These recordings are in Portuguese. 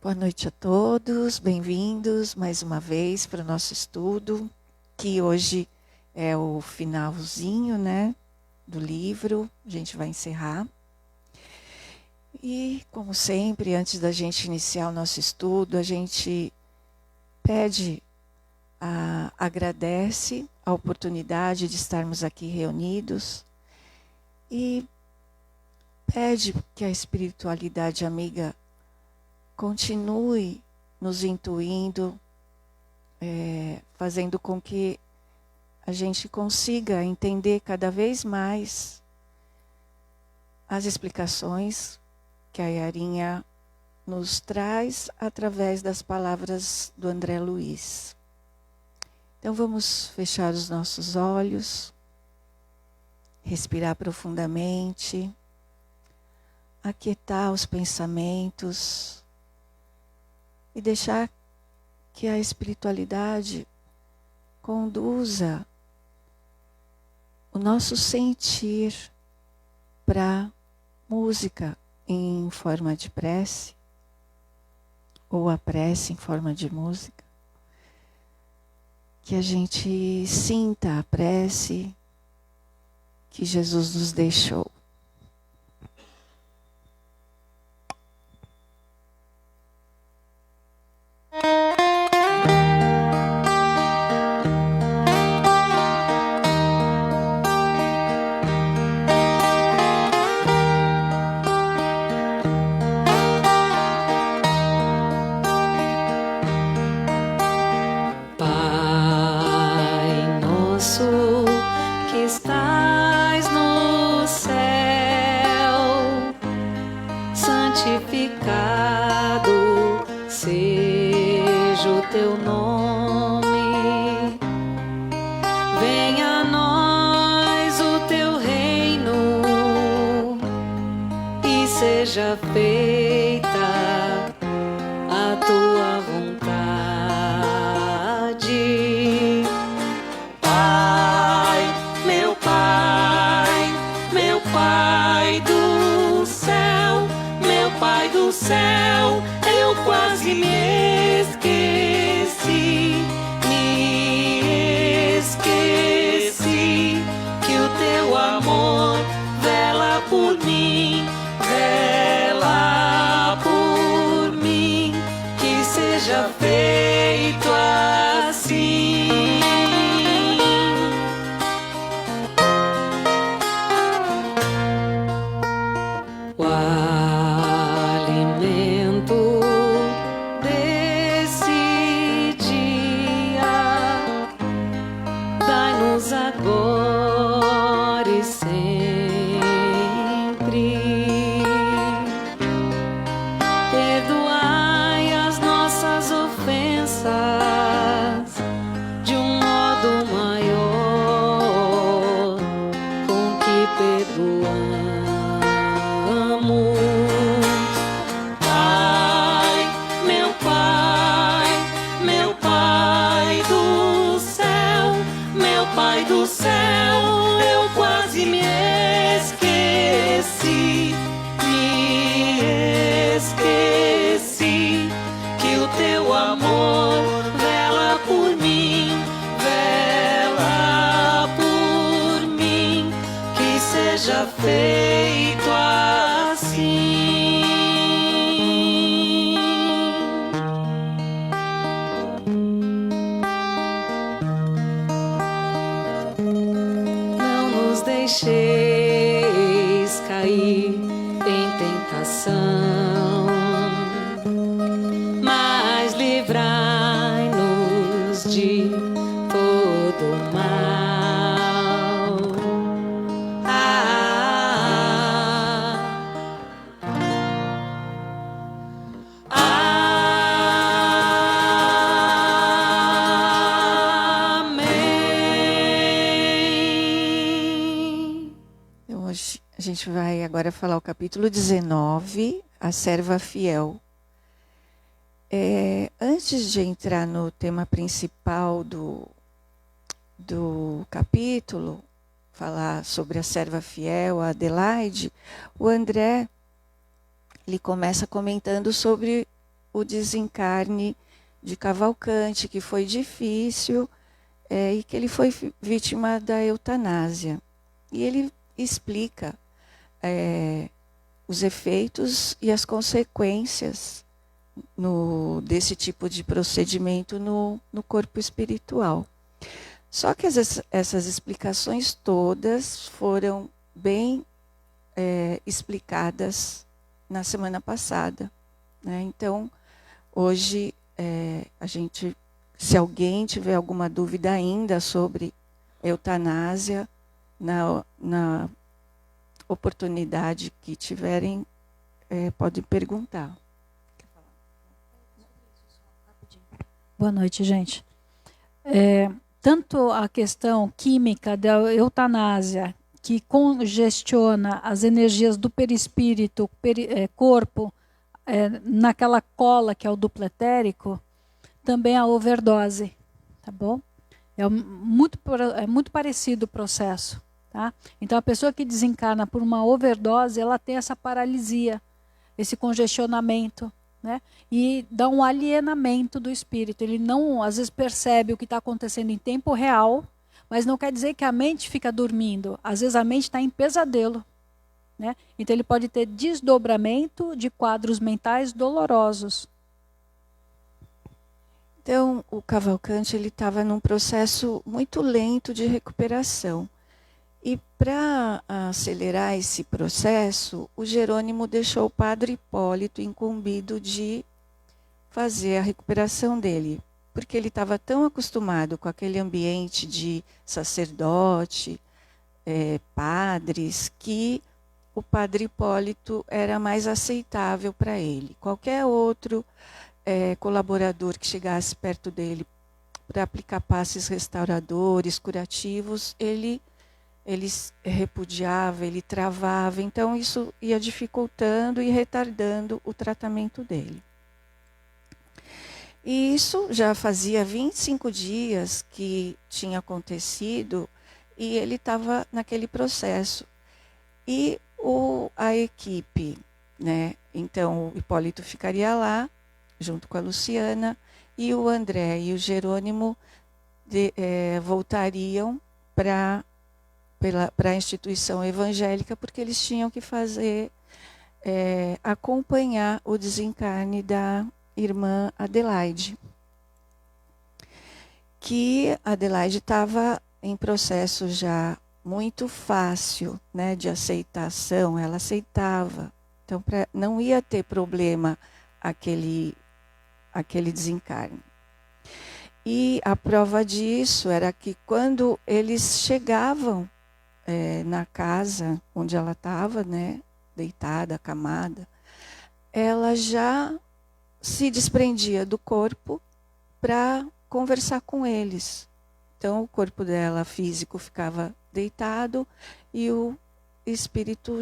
Boa noite a todos, bem-vindos mais uma vez para o nosso estudo, que hoje é o finalzinho, né, do livro, a gente vai encerrar. E, como sempre, antes da gente iniciar o nosso estudo, a gente agradece a oportunidade de estarmos aqui reunidos e pede que a espiritualidade amiga continue nos intuindo, fazendo com que a gente consiga entender cada vez mais as explicações que a Yarinha nos traz através das palavras do André Luiz. Então vamos fechar os nossos olhos, respirar profundamente, aquietar os pensamentos, e deixar que a espiritualidade conduza o nosso sentir para música em forma de prece, ou a prece em forma de música. Que a gente sinta a prece que Jesus nos deixou. Seja feita a tua vontade. Pai, meu Pai, meu Pai do céu, meu Pai do céu, eu quase me esqueci que o teu amor vela por mim. Vela por mim, que seja feito assim. O alimento desse dia, dai-nos agora e sempre. Perdoai as nossas ofensas de um modo maior com que perdoamos. Pai, meu Pai, meu Pai do céu, meu Pai do céu, eu quase me esqueci. Que o teu amor vela por mim, que seja feito assim. Não nos deixeis cair em tentação, mas livrai-nos de todo mal. Amém. Então, hoje a gente vai agora falar o capítulo 19, a serva fiel. Antes de entrar no tema principal do capítulo, falar sobre a serva fiel, a Adelaide, o André ele começa comentando sobre o desencarne de Cavalcante, que foi difícil, e que ele foi vítima da eutanásia. E ele explica os efeitos e as consequências desse tipo de procedimento no corpo espiritual. Só que essas explicações todas foram bem explicadas na semana passada, né? Então, hoje, se alguém tiver alguma dúvida ainda sobre eutanásia, na oportunidade que tiverem, podem perguntar. Boa noite, gente. Tanto a questão química da eutanásia, que congestiona as energias do perispírito, corpo, naquela cola que é o duplo etérico, também a overdose, tá bom? É muito parecido o processo, tá? Então, a pessoa que desencarna por uma overdose, ela tem essa paralisia, esse congestionamento, né? E dá um alienamento do espírito. Ele não, às vezes, percebe o que está acontecendo em tempo real, mas não quer dizer que a mente fica dormindo. Às vezes a mente está em pesadelo, né? Então ele pode ter desdobramento de quadros mentais dolorosos. Então, o Cavalcante estava num processo muito lento de recuperação. E para acelerar esse processo, o Jerônimo deixou o padre Hipólito incumbido de fazer a recuperação dele, porque ele estava tão acostumado com aquele ambiente de sacerdote, padres, que o padre Hipólito era mais aceitável para ele. Qualquer outro colaborador que chegasse perto dele para aplicar passes restauradores, curativos, ele repudiava, ele travava. Então, isso ia dificultando e retardando o tratamento dele. E isso já fazia 25 dias que tinha acontecido e ele estava naquele processo. E a equipe, né? Então, o Hipólito ficaria lá, junto com a Luciana, e o André e o Jerônimo voltariam para a instituição evangélica, porque eles tinham que fazer, acompanhar o desencarne da irmã Adelaide. Que Adelaide estava em processo já muito fácil, né, de aceitação, ela aceitava. Então, não ia ter problema aquele desencarne. E a prova disso era que quando eles chegavam na casa onde ela estava, né, deitada, acamada, ela já se desprendia do corpo para conversar com eles. Então, o corpo dela físico ficava deitado e o espírito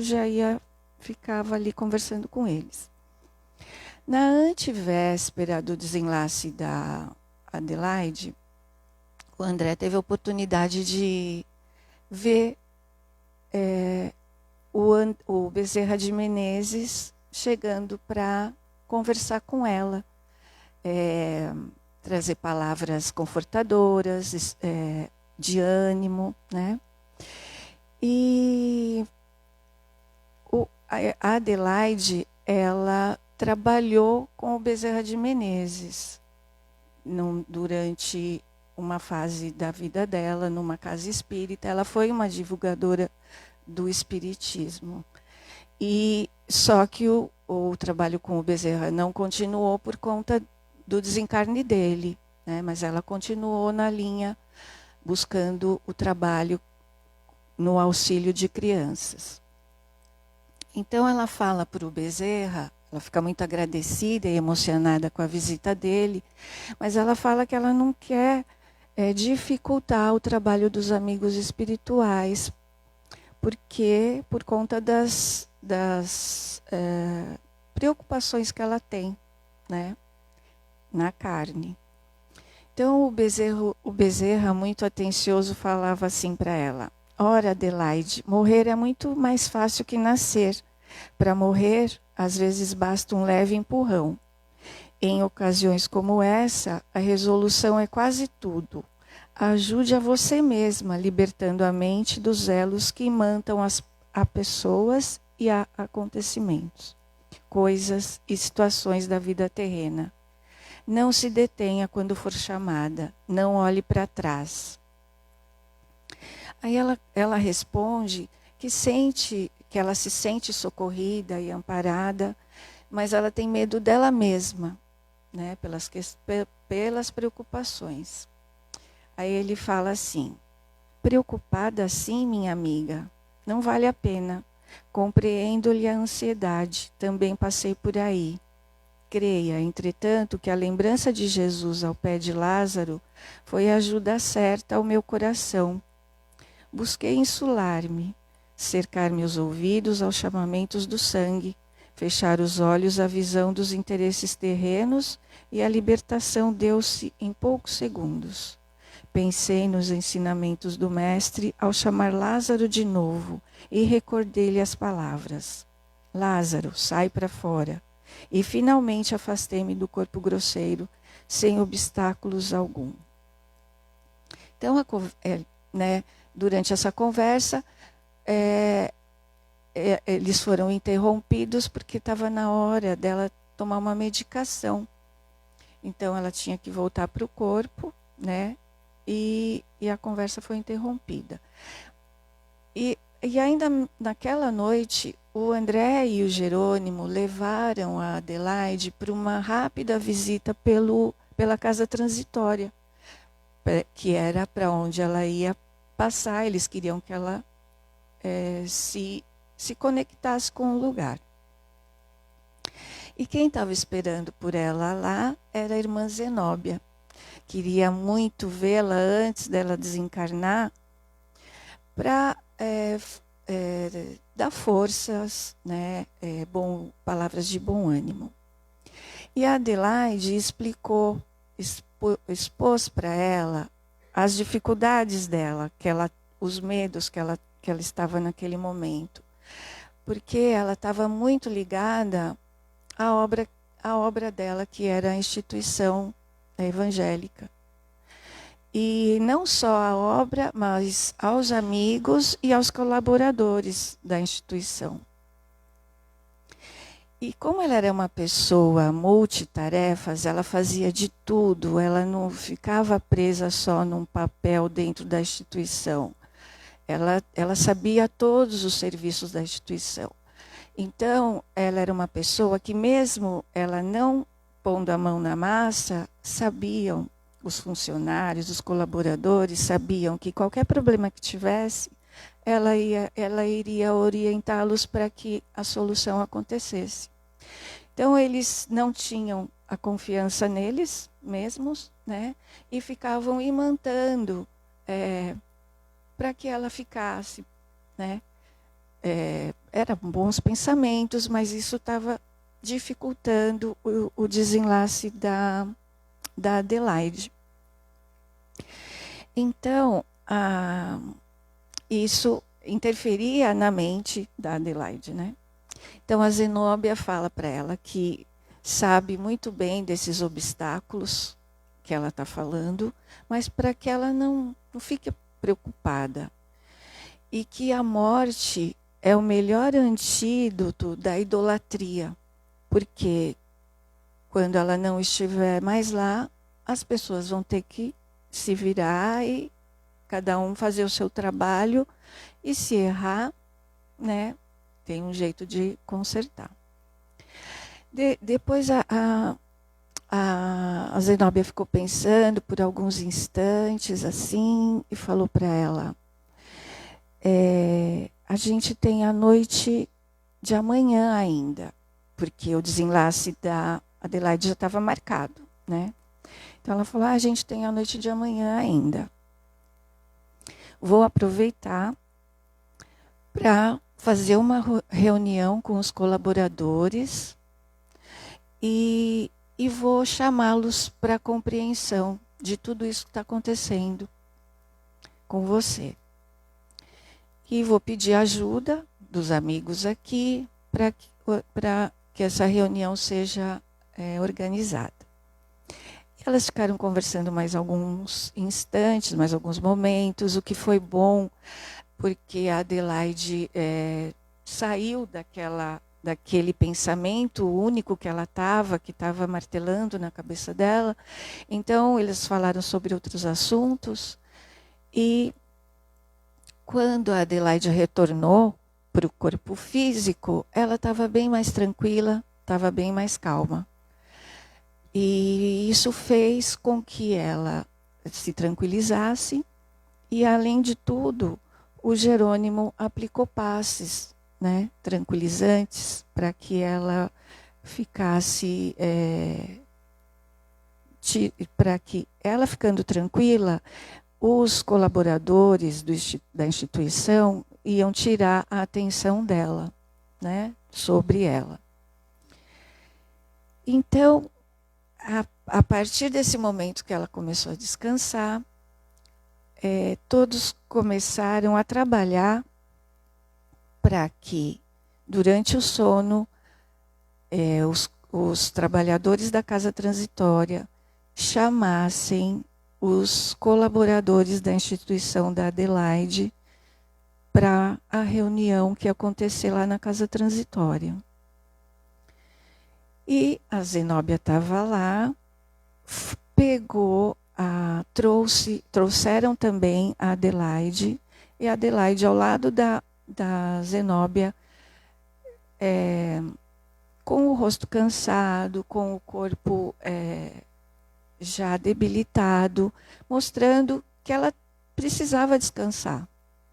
ficava ali conversando com eles. Na antevéspera do desenlace da Adelaide, o André teve a oportunidade de ver o Bezerra de Menezes chegando para conversar com ela, trazer palavras confortadoras, de ânimo, né? E a Adelaide, ela trabalhou com o Bezerra de Menezes durante uma fase da vida dela, numa casa espírita. Ela foi uma divulgadora do espiritismo. E só que o trabalho com o Bezerra não continuou por conta do desencarne dele, né? Mas ela continuou na linha, buscando o trabalho no auxílio de crianças. Então ela fala para o Bezerra, ela fica muito agradecida e emocionada com a visita dele, mas ela fala que ela não quer dificultar o trabalho dos amigos espirituais, porque por conta das preocupações que ela tem, né, na carne. Então o Bezerra, muito atencioso, falava assim para ela: ora, Adelaide, morrer é muito mais fácil que nascer. Para morrer, às vezes basta um leve empurrão. em ocasiões como essa, a resolução é quase tudo. Ajude a você mesma, libertando a mente dos elos que imantam a pessoas e a acontecimentos, coisas e situações da vida terrena. Não se detenha quando for chamada, não olhe para trás. Aí ela responde que ela se sente socorrida e amparada, mas ela tem medo dela mesma, né, pelas preocupações. Aí ele fala assim: preocupada assim, minha amiga, não vale a pena. Compreendo-lhe a ansiedade, também passei por aí. Creia, entretanto, que a lembrança de Jesus ao pé de Lázaro foi a ajuda certa ao meu coração. Busquei insular-me, cercar meus ouvidos aos chamamentos do sangue, fechar os olhos à visão dos interesses terrenos, e a libertação deu-se em poucos segundos. Pensei nos ensinamentos do Mestre ao chamar Lázaro de novo e recordei-lhe as palavras: Lázaro, sai para fora. E finalmente afastei-me do corpo grosseiro, sem obstáculos algum. Então, durante essa conversa, eles foram interrompidos porque estava na hora dela tomar uma medicação. Então, ela tinha que voltar para o corpo, né? E a conversa foi interrompida. E ainda naquela noite, o André e o Jerônimo levaram a Adelaide para uma rápida visita pela casa transitória, que era para onde ela ia passar. Eles queriam que ela se conectasse com o lugar. E quem estava esperando por ela lá era a irmã Zenóbia. Queria muito vê-la antes dela desencarnar para dar forças, né, palavras de bom ânimo. E a Adelaide expôs para ela as dificuldades dela, os medos que ela estava naquele momento, porque ela estava muito ligada à obra dela, que era a instituição evangélica. E não só à obra, mas aos amigos e aos colaboradores da instituição. E como ela era uma pessoa multitarefas, ela fazia de tudo, ela não ficava presa só num papel dentro da instituição. Ela sabia todos os serviços da instituição. Então, ela era uma pessoa que, mesmo ela não pondo a mão na massa, sabiam, os funcionários, os colaboradores sabiam que qualquer problema que tivesse, ela iria orientá-los para que a solução acontecesse. Então, eles não tinham a confiança neles mesmos, né? E ficavam imantando para que ela ficasse, né? Eram bons pensamentos, mas isso estava dificultando o desenlace da Adelaide. Então, isso interferia na mente da Adelaide, né? Então, a Zenóbia fala para ela que sabe muito bem desses obstáculos que ela está falando, mas para que ela não fique preocupada. E que a morte é o melhor antídoto da idolatria, porque quando ela não estiver mais lá, as pessoas vão ter que se virar e cada um fazer o seu trabalho, e se errar, né, tem um jeito de consertar. Depois a Zenóbia ficou pensando por alguns instantes assim e falou para ela: a gente tem a noite de amanhã ainda, porque o desenlace da Adelaide já estava marcado, né? Então ela falou: a gente tem a noite de amanhã ainda. Vou aproveitar para fazer uma reunião com os colaboradores e vou chamá-los para a compreensão de tudo isso que está acontecendo com você. E vou pedir ajuda dos amigos aqui para que essa reunião seja organizada. Elas ficaram conversando mais alguns instantes, mais alguns momentos, o que foi bom, porque a Adelaide saiu daquele pensamento único que ela que estava martelando na cabeça dela. Então, eles falaram sobre outros assuntos. E quando a Adelaide retornou para o corpo físico, ela estava bem mais tranquila, estava bem mais calma. E isso fez com que ela se tranquilizasse e, além de tudo, o Jerônimo aplicou passes, né, tranquilizantes, para que ela ficasse, para que ela ficando tranquila, os colaboradores da instituição iam tirar a atenção dela, né, sobre ela. Então, a partir desse momento que ela começou a descansar, todos começaram a trabalhar para que, durante o sono, os trabalhadores da casa transitória chamassem os colaboradores da instituição da Adelaide para a reunião que ia acontecer lá na casa transitória. E a Zenóbia estava lá, trouxeram também a Adelaide, e a Adelaide ao lado da Zenóbia, com o rosto cansado, com o corpo já debilitado, mostrando que ela precisava descansar,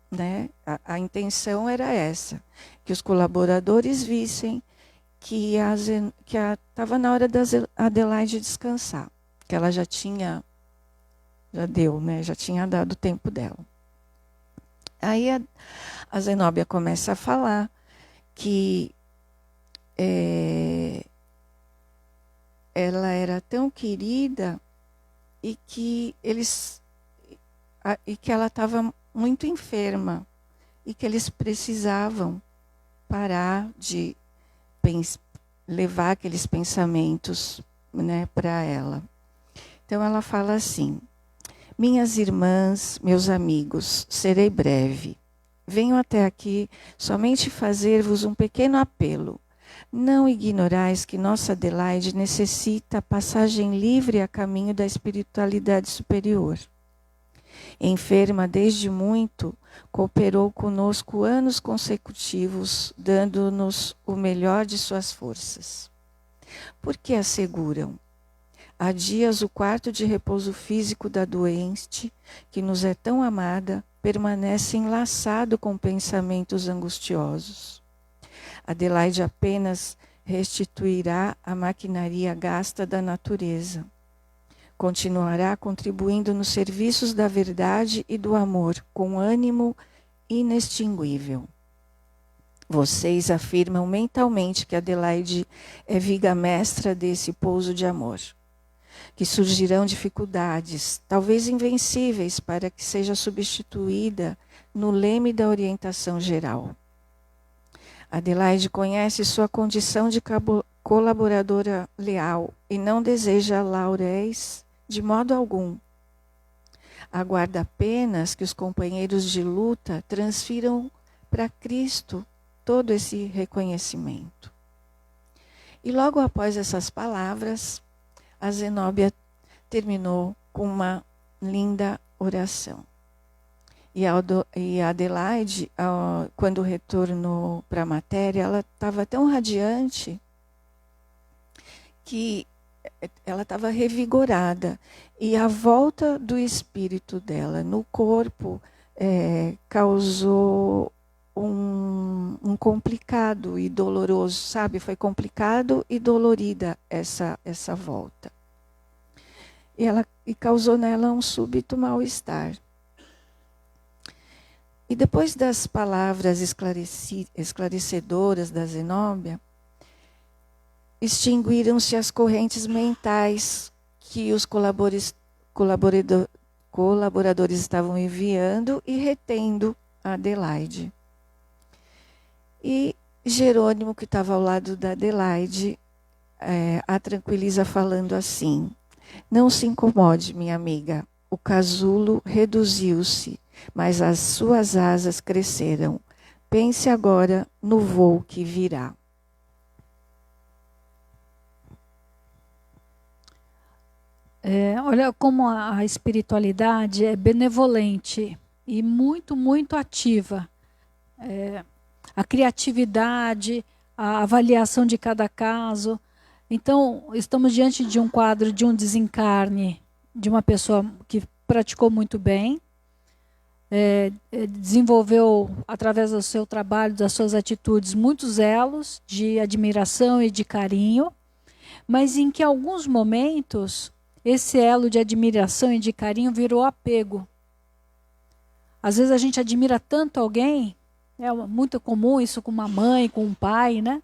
né? A intenção era essa, que os colaboradores vissem que estava na hora da Adelaide descansar, que ela já deu, né? Já tinha dado o tempo dela. Aí a Zenóbia começa a falar que ela era tão querida e que ela estava muito enferma e que eles precisavam parar de levar aqueles pensamentos, né, para ela. Então ela fala assim: minhas irmãs, meus amigos, serei breve. Venho até aqui somente fazer-vos um pequeno apelo. Não ignorais que nossa Adelaide necessita passagem livre a caminho da espiritualidade superior. Enferma desde muito, cooperou conosco anos consecutivos, dando-nos o melhor de suas forças. Por que asseguram? Há dias o quarto de repouso físico da doente, que nos é tão amada, permanece enlaçado com pensamentos angustiosos. Adelaide apenas restituirá a maquinaria gasta da natureza. Continuará contribuindo nos serviços da verdade e do amor, com ânimo inextinguível. Vocês afirmam mentalmente que Adelaide é viga mestra desse pouso de amor, que surgirão dificuldades, talvez invencíveis, para que seja substituída no leme da orientação geral. Adelaide conhece sua condição de colaboradora leal e não deseja lauréis de modo algum. Aguarda apenas que os companheiros de luta transfiram para Cristo todo esse reconhecimento. E logo após essas palavras, a Zenóbia terminou com uma linda oração. E a Adelaide, quando retornou para a matéria, ela estava tão radiante que ela estava revigorada. E a volta do espírito dela no corpo causou um complicado e doloroso, sabe? Foi complicado e dolorida essa volta. E causou nela um súbito mal-estar. E depois das palavras esclarecedoras da Zenóbia, extinguiram-se as correntes mentais que os colaboradores estavam enviando e retendo a Adelaide. E Jerônimo, que estava ao lado da Adelaide, a tranquiliza falando assim: não se incomode, minha amiga, o casulo reduziu-se, mas as suas asas cresceram. Pense agora no voo que virá. Olha como a espiritualidade é benevolente e muito, muito ativa. A criatividade, a avaliação de cada caso. Então, estamos diante de um quadro de um desencarne de uma pessoa que praticou muito bem, desenvolveu, através do seu trabalho, das suas atitudes, muitos elos de admiração e de carinho, mas em que, em alguns momentos, esse elo de admiração e de carinho virou apego. Às vezes a gente admira tanto alguém, é muito comum isso com uma mãe, com um pai, né?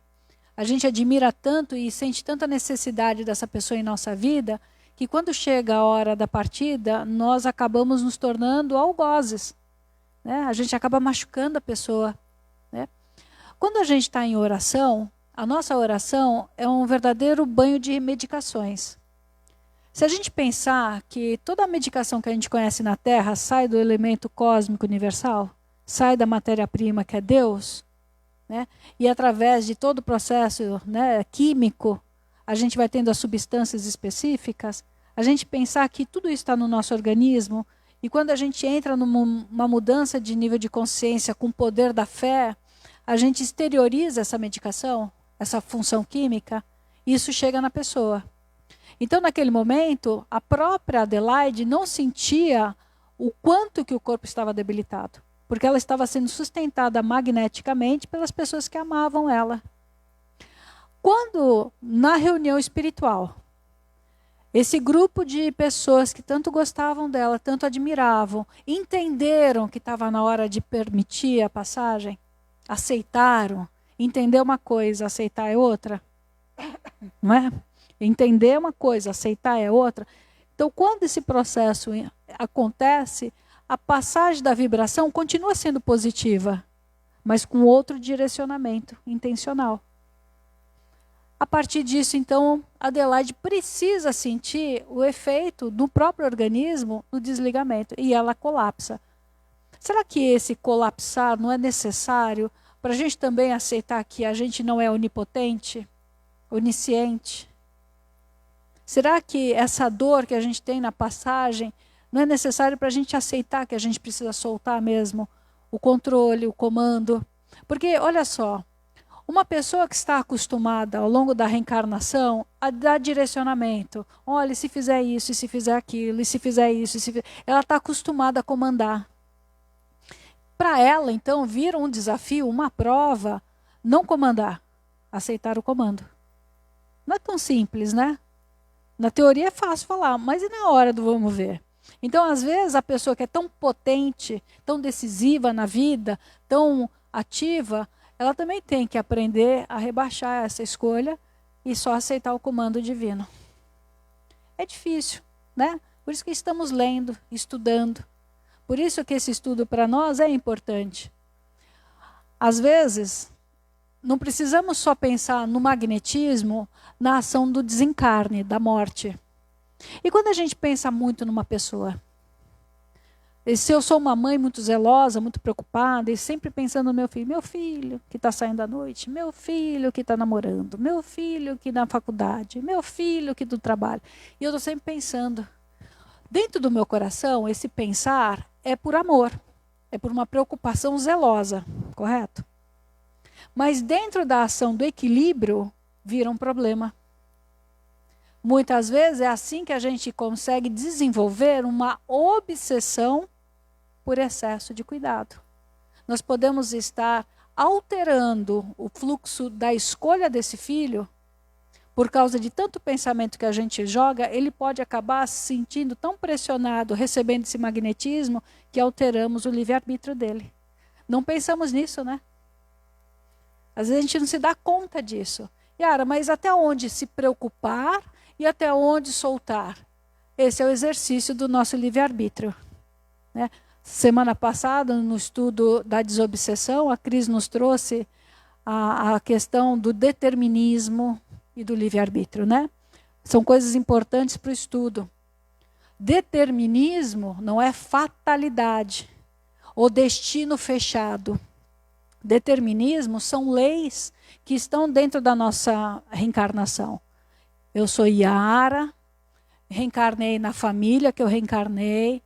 A gente admira tanto e sente tanta necessidade dessa pessoa em nossa vida, que quando chega a hora da partida, nós acabamos nos tornando algozes, né? A gente acaba machucando a pessoa, né? Quando a gente está em oração, a nossa oração é um verdadeiro banho de medicações. Se a gente pensar que toda a medicação que a gente conhece na Terra sai do elemento cósmico universal, sai da matéria-prima que é Deus, né? E através de todo o processo, né, químico, a gente vai tendo as substâncias específicas, a gente pensar que tudo isso está no nosso organismo, e quando a gente entra numa mudança de nível de consciência com o poder da fé, a gente exterioriza essa medicação, essa função química, e isso chega na pessoa. Então, naquele momento, a própria Adelaide não sentia o quanto que o corpo estava debilitado, porque ela estava sendo sustentada magneticamente pelas pessoas que amavam ela. Quando, na reunião espiritual, esse grupo de pessoas que tanto gostavam dela, tanto admiravam, entenderam que estava na hora de permitir a passagem, aceitaram, entender uma coisa, aceitar é outra, não é? Entender é uma coisa, aceitar é outra. Então, quando esse processo acontece, a passagem da vibração continua sendo positiva, mas com outro direcionamento intencional. A partir disso, então, Adelaide precisa sentir o efeito do próprio organismo no desligamento, e ela colapsa. Será que esse colapsar não é necessário para a gente também aceitar que a gente não é onipotente, onisciente? Será que essa dor que a gente tem na passagem não é necessário para a gente aceitar que a gente precisa soltar mesmo o controle, o comando? Porque, olha só, uma pessoa que está acostumada ao longo da reencarnação a dar direcionamento, olha, se fizer isso, e se fizer aquilo, e se fizer isso, ela está acostumada a comandar. Para ela, então, vira um desafio, uma prova, não comandar, aceitar o comando. Não é tão simples, né? Na teoria é fácil falar, mas e na hora do vamos ver? Então, às vezes, a pessoa que é tão potente, tão decisiva na vida, tão ativa, ela também tem que aprender a rebaixar essa escolha e só aceitar o comando divino. É difícil, né? Por isso que estamos lendo, estudando. Por isso que esse estudo para nós é importante. Às vezes, não precisamos só pensar no magnetismo, na ação do desencarne, da morte. E quando a gente pensa muito numa pessoa, e se eu sou uma mãe muito zelosa, muito preocupada, e sempre pensando no meu filho que está saindo à noite, meu filho que está namorando, meu filho que na faculdade, meu filho que do trabalho. E eu estou sempre pensando. Dentro do meu coração, esse pensar é por amor, é por uma preocupação zelosa, correto? Mas dentro da ação do equilíbrio, vira um problema. Muitas vezes é assim que a gente consegue desenvolver uma obsessão por excesso de cuidado. Nós podemos estar alterando o fluxo da escolha desse filho, por causa de tanto pensamento que a gente joga, ele pode acabar se sentindo tão pressionado, recebendo esse magnetismo, que alteramos o livre-arbítrio dele. Não pensamos nisso, né? Às vezes a gente não se dá conta disso. Yara, mas até onde se preocupar e até onde soltar? Esse é o exercício do nosso livre-arbítrio, né? Semana passada, no estudo da desobsessão, a Cris nos trouxe a questão do determinismo, e do livre-arbítrio, né? São coisas importantes para o estudo. Determinismo não é fatalidade ou destino fechado. Determinismo são leis que estão dentro da nossa reencarnação. Eu sou Yara, reencarnei na família que eu reencarnei,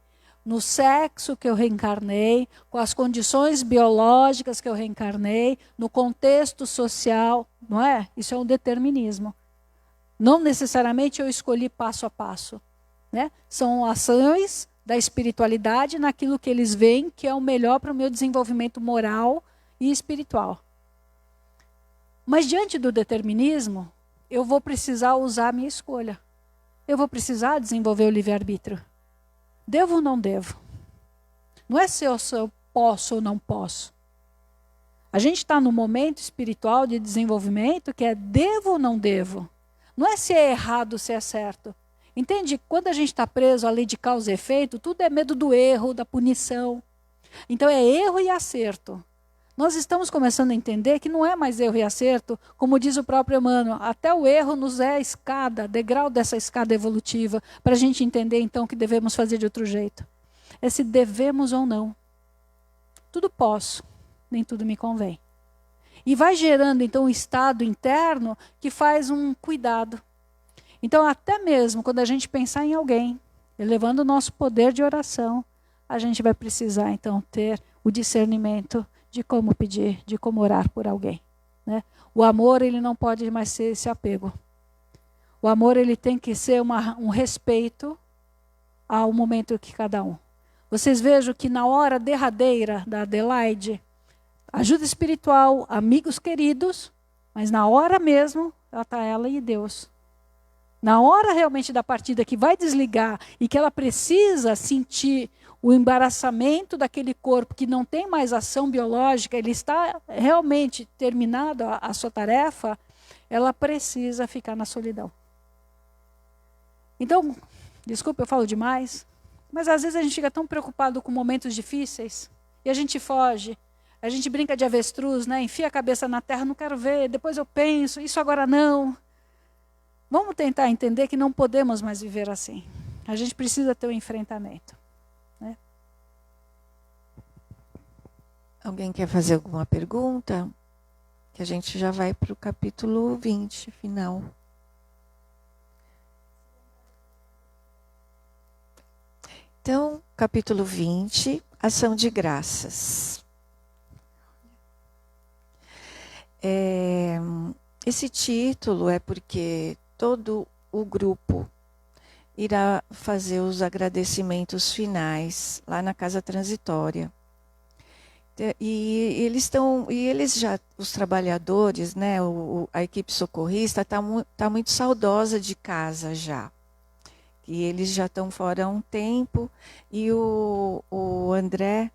no sexo que eu reencarnei, com as condições biológicas que eu reencarnei, no contexto social, não é? Isso é um determinismo. Não necessariamente eu escolhi passo a passo, né? São ações da espiritualidade naquilo que eles veem que é o melhor para o meu desenvolvimento moral e espiritual. Mas diante do determinismo, eu vou precisar usar a minha escolha. Eu vou precisar desenvolver o livre-arbítrio. Devo ou não devo? Não é se eu posso ou não posso. A gente está no momento espiritual de desenvolvimento que é devo ou não devo. Não é se é errado ou se é certo. Entende? Quando a gente está preso à lei de causa e efeito, tudo é medo do erro, da punição. Então é erro e acerto. Nós estamos começando a entender que não é mais erro e acerto, como diz o próprio Emmanuel, até o erro nos é a escada, degrau dessa escada evolutiva, para a gente entender então que devemos fazer de outro jeito. É se devemos ou não. Tudo posso, nem tudo me convém. E vai gerando então um estado interno que faz um cuidado. Então até mesmo quando a gente pensar em alguém, elevando o nosso poder de oração, a gente vai precisar então ter o discernimento de como pedir, de como orar por alguém, né? O amor, ele não pode mais ser esse apego. O amor, ele tem que ser um respeito ao momento que cada um. Vocês vejam que na hora derradeira da Adelaide, ajuda espiritual, amigos queridos, mas na hora mesmo, ela está ela e Deus. Na hora realmente da partida que vai desligar e que ela precisa sentir o embaraçamento daquele corpo que não tem mais ação biológica, ele está realmente terminado a sua tarefa, ela precisa ficar na solidão. Então, desculpa, eu falo demais, mas às vezes a gente fica tão preocupado com momentos difíceis e a gente foge. A gente brinca de avestruz, né? Enfia a cabeça na terra, não quero ver, depois eu penso, isso agora não. Vamos tentar entender que não podemos mais viver assim. A gente precisa ter um enfrentamento, né? Alguém quer fazer alguma pergunta? Que a gente já vai para o capítulo 20, final. Então, capítulo 20, ação de graças. Esse título é porque todo o grupo irá fazer os agradecimentos finais lá na casa transitória. E eles já, os trabalhadores, né, a equipe socorrista tá muito saudosa de casa já. E eles já estão fora há um tempo. E o André,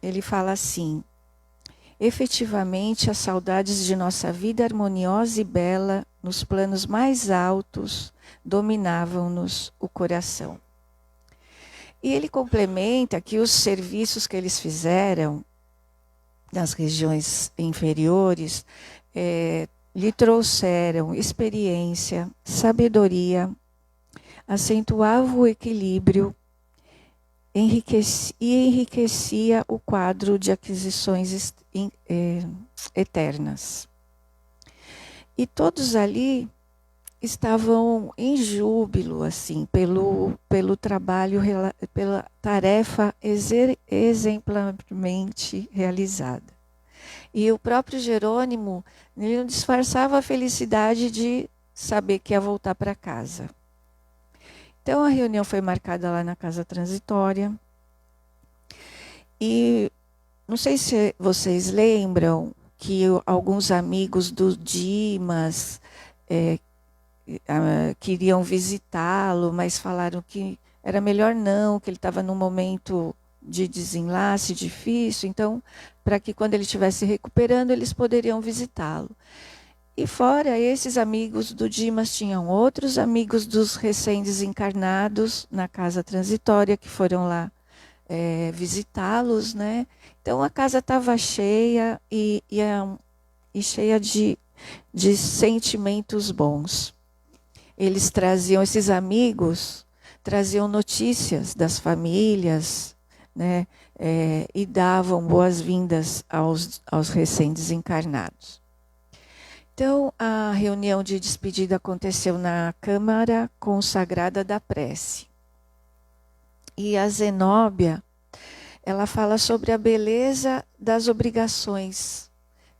ele fala assim: efetivamente, as saudades de nossa vida harmoniosa e bela, nos planos mais altos, dominavam-nos o coração. E ele complementa que os serviços que eles fizeram nas regiões inferiores lhe trouxeram experiência, sabedoria, acentuava o equilíbrio enriquecia o quadro de aquisições eternas. E todos ali estavam em júbilo, assim, pelo trabalho, pela tarefa exemplarmente realizada. E o próprio Jerônimo, ele não disfarçava a felicidade de saber que ia voltar para casa. Então, a reunião foi marcada lá na casa transitória. E não sei se vocês lembram que alguns amigos do Dimas queriam visitá-lo, mas falaram que era melhor não, que ele estava num momento de desenlace difícil, então, para que quando ele estivesse recuperando, eles poderiam visitá-lo. E fora esses amigos do Dimas, tinham outros amigos dos recém-desencarnados na casa transitória que foram lá visitá-los, né? Então a casa estava cheia e cheia de de sentimentos bons. Eles traziam, esses amigos, traziam notícias das famílias, né, e davam boas-vindas aos recém-desencarnados. Então, a reunião de despedida aconteceu na Câmara Consagrada da Prece. E a Zenóbia, ela fala sobre a beleza das obrigações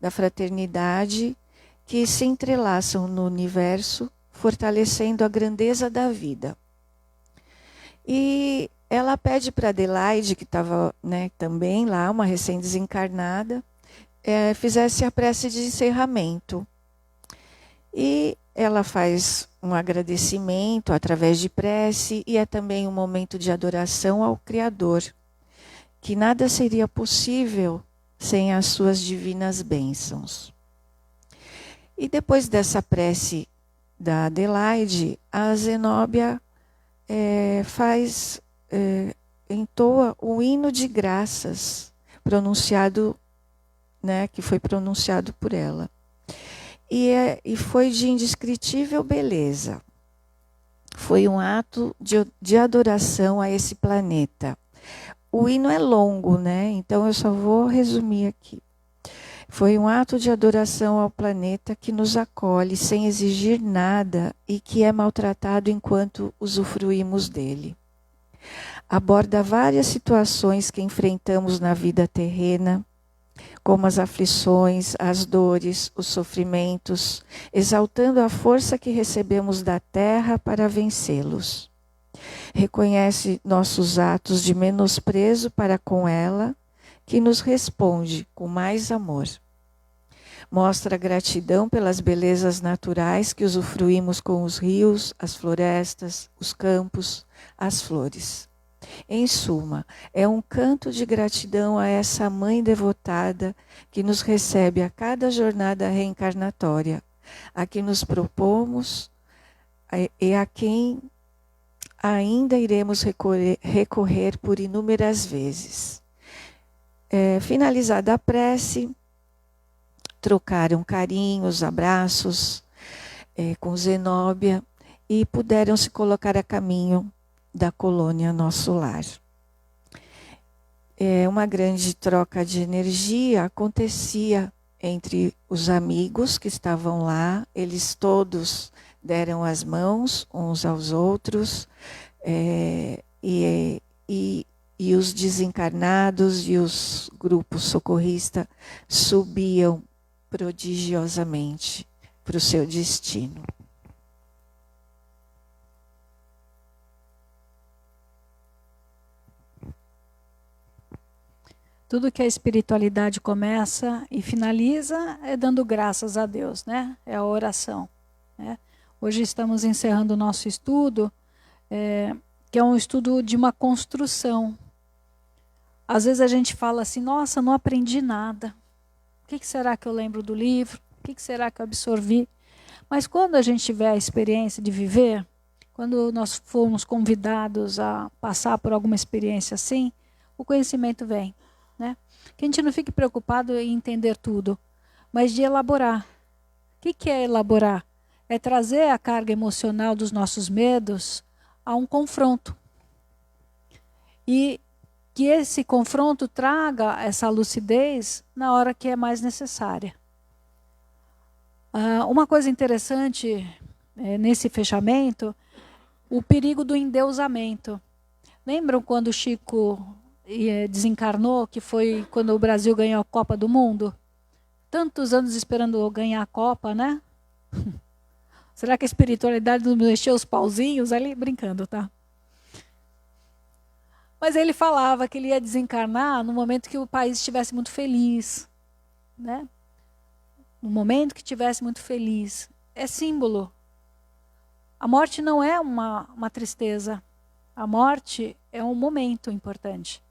da fraternidade que se entrelaçam no universo, fortalecendo a grandeza da vida. E ela pede para Adelaide, que estava, né, também lá, uma recém-desencarnada, fizesse a prece de encerramento. E ela faz um agradecimento através de prece e é também um momento de adoração ao Criador, que nada seria possível sem as suas divinas bênçãos. E depois dessa prece da Adelaide, a Zenóbia entoa um hino de graças pronunciado, né, que foi pronunciado por ela. E foi de indescritível beleza. Foi um ato de adoração a esse planeta. O hino é longo, né? Então eu só vou resumir aqui. Foi um ato de adoração ao planeta que nos acolhe sem exigir nada e que é maltratado enquanto usufruímos dele. Aborda várias situações que enfrentamos na vida terrena, como as aflições, as dores, os sofrimentos, exaltando a força que recebemos da terra para vencê-los. Reconhece nossos atos de menosprezo para com ela, que nos responde com mais amor. Mostra gratidão pelas belezas naturais que usufruímos com os rios, as florestas, os campos, as flores. Em suma, é um canto de gratidão a essa mãe devotada que nos recebe a cada jornada reencarnatória, a que nos propomos e a quem ainda iremos recorrer por inúmeras vezes. Finalizada a prece, trocaram carinhos, abraços com Zenóbia e puderam se colocar a caminho da colônia Nosso Lar. Uma grande troca de energia acontecia entre os amigos que estavam lá, eles todos deram as mãos uns aos outros, e os desencarnados e os grupos socorristas subiam prodigiosamente para o seu destino. Tudo que a espiritualidade começa e finaliza é dando graças a Deus, né? É a oração, né? Hoje estamos encerrando o nosso estudo, que é um estudo de uma construção. Às vezes a gente fala assim, nossa, não aprendi nada. O que será que eu lembro do livro? O que será que eu absorvi? Mas quando a gente tiver a experiência de viver, quando nós formos convidados a passar por alguma experiência assim, o conhecimento vem, né? Que a gente não fique preocupado em entender tudo, mas de elaborar. O que é elaborar? É trazer a carga emocional dos nossos medos a um confronto. E que esse confronto traga essa lucidez na hora que é mais necessária. Uma coisa interessante nesse fechamento, o perigo do endeusamento. Lembram quando o Chico desencarnou, que foi quando o Brasil ganhou a Copa do Mundo? Tantos anos esperando ganhar a Copa, né? Será que a espiritualidade não mexeu os pauzinhos ali? Brincando, tá? Mas ele falava que ele ia desencarnar no momento que o país estivesse muito feliz, né? No momento que estivesse muito feliz. É símbolo. A morte não é uma tristeza. A morte é um momento importante.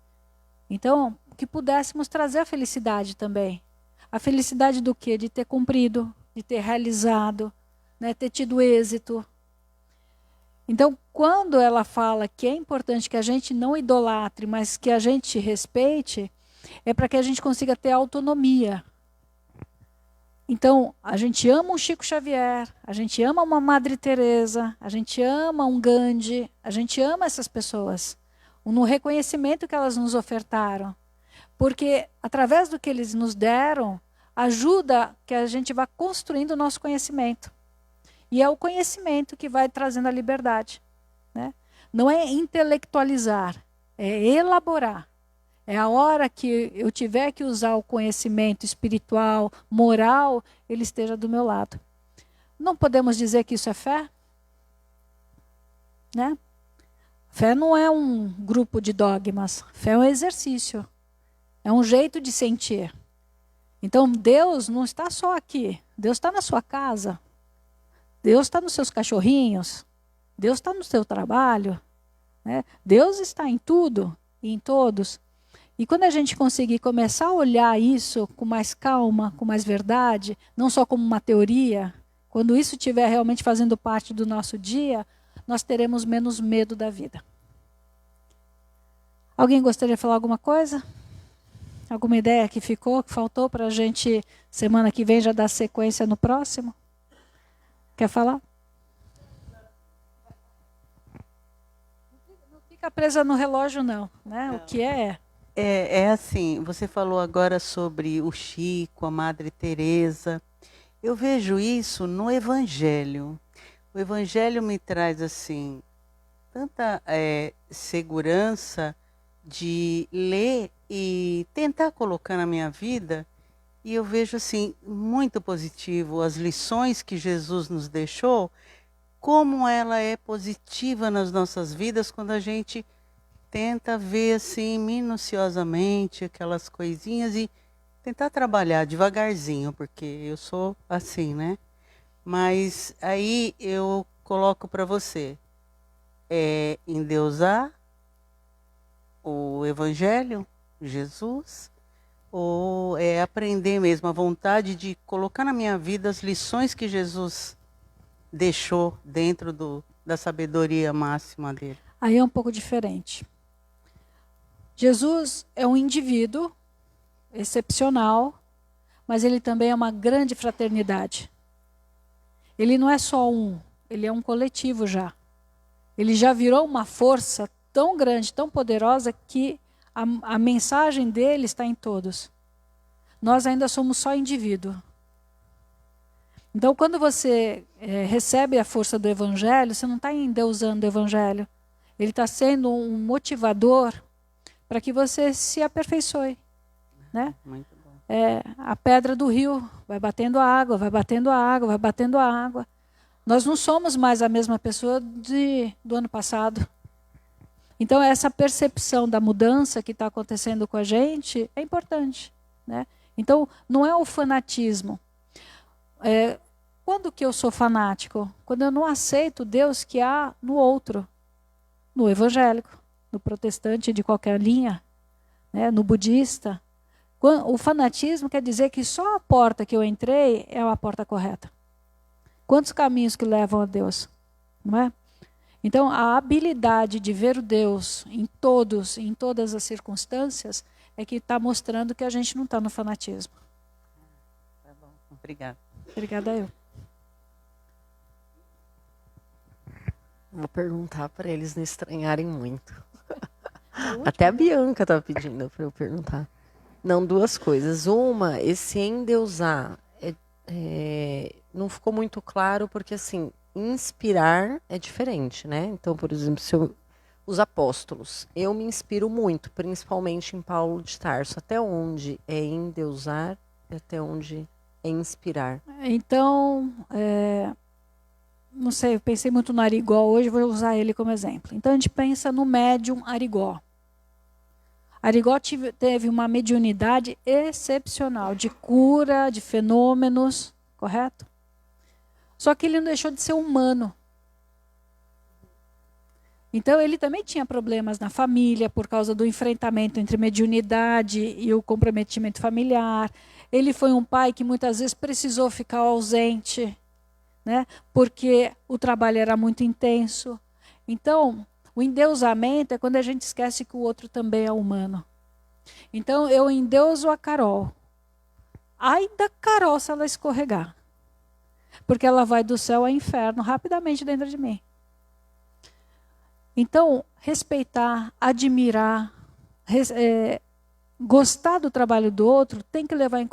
Então, que pudéssemos trazer a felicidade também. A felicidade do quê? De ter cumprido, de ter realizado, né? Ter tido êxito. Então, quando ela fala que é importante que a gente não idolatre, mas que a gente respeite, é para que a gente consiga ter autonomia. Então, a gente ama um Chico Xavier, a gente ama uma Madre Teresa, a gente ama um Gandhi, a gente ama essas pessoas, no reconhecimento que elas nos ofertaram. Porque, através do que eles nos deram, ajuda que a gente vá construindo o nosso conhecimento. E é o conhecimento que vai trazendo a liberdade, né? Não é intelectualizar, é elaborar. É a hora que eu tiver que usar o conhecimento espiritual, moral, ele esteja do meu lado. Não podemos dizer que isso é fé? Né? Fé não é um grupo de dogmas. Fé é um exercício. É um jeito de sentir. Então, Deus não está só aqui. Deus está na sua casa. Deus está nos seus cachorrinhos. Deus está no seu trabalho. Né? Deus está em tudo e em todos. E quando a gente conseguir começar a olhar isso com mais calma, com mais verdade, não só como uma teoria, quando isso estiver realmente fazendo parte do nosso dia, nós teremos menos medo da vida. Alguém gostaria de falar alguma coisa? Alguma ideia que ficou, que faltou para a gente, semana que vem, já dar sequência no próximo? Quer falar? Não fica presa no relógio, não. Né? Não. O que é? É assim, você falou agora sobre o Chico, a Madre Teresa. Eu vejo isso no Evangelho. O Evangelho me traz assim tanta segurança de ler e tentar colocar na minha vida, e eu vejo assim muito positivo as lições que Jesus nos deixou, como ela é positiva nas nossas vidas quando a gente tenta ver assim minuciosamente aquelas coisinhas e tentar trabalhar devagarzinho, porque eu sou assim, né? Mas aí eu coloco para você, endeusar o Evangelho, Jesus, ou é aprender mesmo a vontade de colocar na minha vida as lições que Jesus deixou dentro da sabedoria máxima dele? Aí é um pouco diferente. Jesus é um indivíduo excepcional, mas ele também é uma grande fraternidade. Ele não é só um, ele é um coletivo já. Ele já virou uma força tão grande, tão poderosa, que a mensagem dele está em todos. Nós ainda somos só indivíduo. Então, quando você recebe a força do Evangelho, você não está endeusando o Evangelho. Ele está sendo um motivador para que você se aperfeiçoe. Né? Muito bom. A pedra do rio vai batendo a água, vai batendo a água, vai batendo a água. Nós não somos mais a mesma pessoa do ano passado. Então, essa percepção da mudança que está acontecendo com a gente é importante. Né? Então, não é o fanatismo. Quando que eu sou fanático? Quando eu não aceito Deus que há no outro. No evangélico, no protestante de qualquer linha, né? No budista. O fanatismo quer dizer que só a porta que eu entrei é a porta correta. Quantos caminhos que levam a Deus? Não é? Então, a habilidade de ver o Deus em todas as circunstâncias, é que está mostrando que a gente não está no fanatismo. Tá bom, obrigada. Obrigada eu. Vou perguntar para eles não estranharem muito. Até a Bianca estava pedindo para eu perguntar. Não, duas coisas. Uma, esse endeusar não ficou muito claro, porque assim, inspirar é diferente, né? Então, por exemplo, os apóstolos, eu me inspiro muito, principalmente em Paulo de Tarso. Até onde é endeusar e até onde é inspirar? Então, não sei, eu pensei muito no Arigó hoje, vou usar ele como exemplo. Então, a gente pensa no médium Arigó. Arigó teve uma mediunidade excepcional, de cura, de fenômenos, correto? Só que ele não deixou de ser humano. Então, ele também tinha problemas na família, por causa do enfrentamento entre mediunidade e o comprometimento familiar. Ele foi um pai que muitas vezes precisou ficar ausente, né? Porque o trabalho era muito intenso. Então, o endeusamento é quando a gente esquece que o outro também é humano. Então, eu endeuso a Carol. ai da Carol se ela escorregar. Porque ela vai do céu ao inferno rapidamente dentro de mim. Então, respeitar, admirar, gostar do trabalho do outro, tem que levar em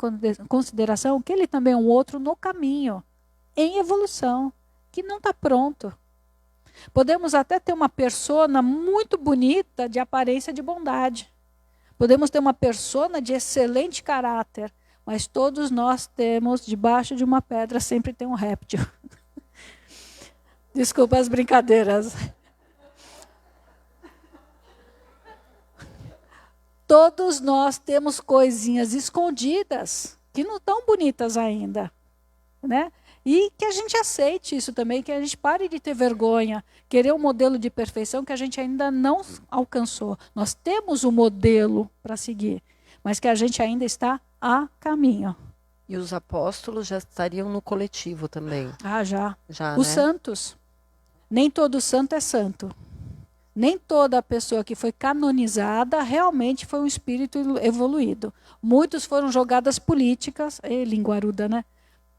consideração que ele também é um outro no caminho, em evolução, que não está pronto. Podemos até ter uma persona muito bonita de aparência de bondade. Podemos ter uma persona de excelente caráter, mas todos nós temos, debaixo de uma pedra, sempre tem um réptil. Desculpa as brincadeiras. Todos nós temos coisinhas escondidas que não estão bonitas ainda, né? E que a gente aceite isso também, que a gente pare de ter vergonha, querer um modelo de perfeição que a gente ainda não alcançou. Nós temos um modelo para seguir, mas que a gente ainda está a caminho. E os apóstolos já estariam no coletivo também. Ah, já. Já, Os né? santos. Nem todo santo é santo. Nem toda pessoa que foi canonizada realmente foi um espírito evoluído. Muitos foram jogadas políticas, linguaruda, né?